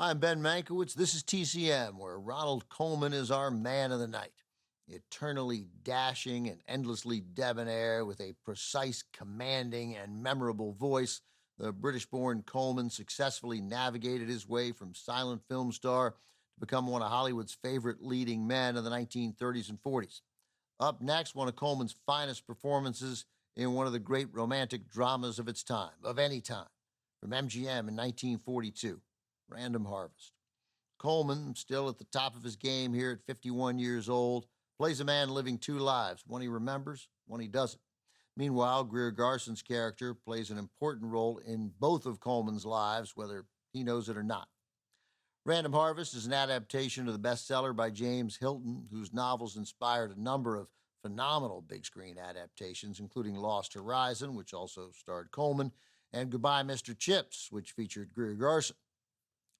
I'm Ben Mankiewicz. This is TCM, where Ronald Colman is our man of the night. Eternally dashing and endlessly debonair, with a precise, commanding, and memorable voice, the British-born Colman successfully navigated his way from silent film star to become one of Hollywood's favorite leading men of the 1930s and 40s. Up next, one of Colman's finest performances in one of the great romantic dramas of its time, of any time, from MGM in 1942, Random Harvest. Colman, still at the top of his game here at 51 years old, plays a man living two lives, one he remembers, one he doesn't. Meanwhile, Greer Garson's character plays an important role in both of Colman's lives, whether he knows it or not. Random Harvest is an adaptation of the bestseller by James Hilton, whose novels inspired a number of phenomenal big-screen adaptations, including Lost Horizon, which also starred Colman, and Goodbye, Mr. Chips, which featured Greer Garson.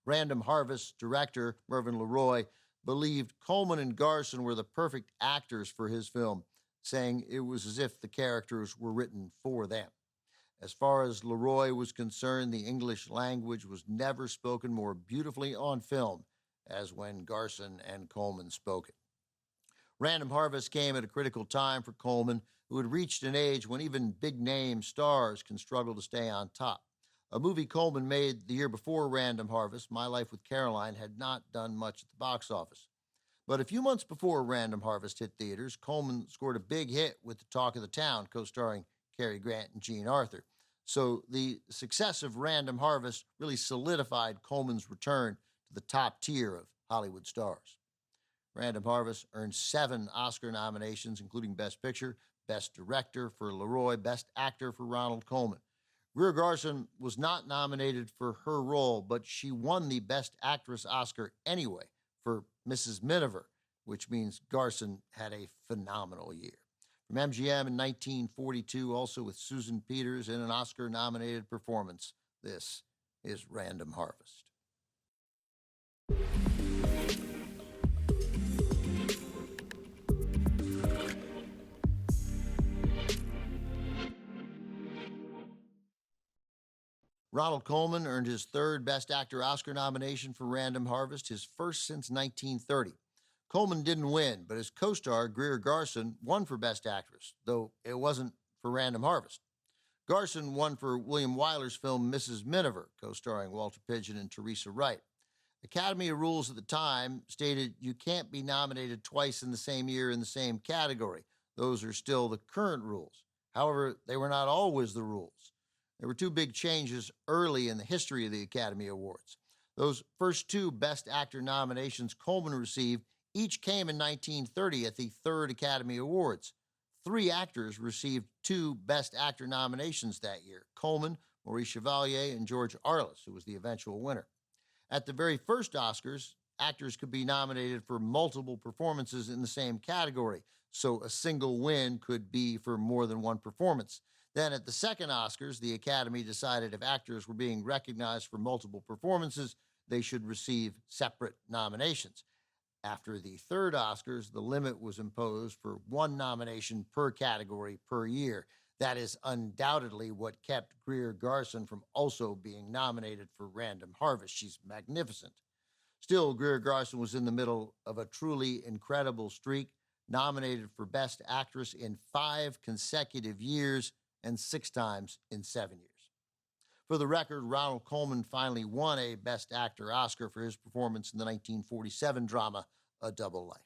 Random Harvest director Mervyn LeRoy believed Colman and Garson were the perfect actors for his film, saying it was as if the characters were written for them. As far as LeRoy was concerned, the English language was never spoken more beautifully on film as when Garson and Colman spoke it. Random Harvest came at a critical time for Colman, who had reached an age when even big-name stars can struggle to stay on top. A movie Colman made the year before Random Harvest, My Life with Caroline, had not done much at the box office. But a few months before Random Harvest hit theaters, Colman scored a big hit with The Talk of the Town, co-starring Cary Grant and Jean Arthur. So the success of Random Harvest really solidified Colman's return to the top tier of Hollywood stars. Random Harvest earned 7 Oscar nominations, including Best Picture, Best Director for LeRoy, Best Actor for Ronald Colman. Greer Garson was not nominated for her role, but she won the Best Actress Oscar anyway for Mrs. Miniver, which means Garson had a phenomenal year. From MGM in 1942, also with Susan Peters in an Oscar-nominated performance, this is Random Harvest. Ronald Colman earned his 3rd Best Actor Oscar nomination for Random Harvest, his first since 1930. Colman didn't win, but his co-star, Greer Garson, won for Best Actress, though it wasn't for Random Harvest. Garson won for William Wyler's film Mrs. Miniver, co-starring Walter Pidgeon and Teresa Wright. Academy rules at the time stated you can't be nominated twice in the same year in the same category. Those are still the current rules. However, they were not always the rules. There were 2 big changes early in the history of the Academy Awards. Those first 2 Best Actor nominations Colman received each came in 1930 at the 3rd Academy Awards. 3 actors received 2 Best Actor nominations that year: Colman, Maurice Chevalier, and George Arliss, who was the eventual winner. At the very first Oscars, actors could be nominated for multiple performances in the same category, so a single win could be for more than one performance. Then at the second Oscars, the Academy decided if actors were being recognized for multiple performances, they should receive separate nominations. After the third Oscars, the limit was imposed for 1 nomination per category per year. That is undoubtedly what kept Greer Garson from also being nominated for Random Harvest. She's magnificent. Still, Greer Garson was in the middle of a truly incredible streak, nominated for Best Actress in 5 consecutive years and 6 times in 7 years. For the record, Ronald Colman finally won a Best Actor Oscar for his performance in the 1947 drama A Double Life.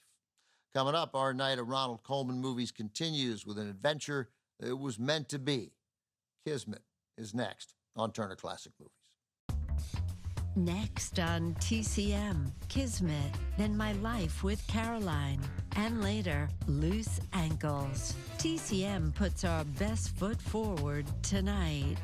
Coming up, our night of Ronald Colman movies continues with an adventure that was meant to be. Kismet is next on Turner Classic Movies. Next on TCM, Kismet, then My Life with Caroline, and later, Loose Ankles. TCM puts our best foot forward tonight.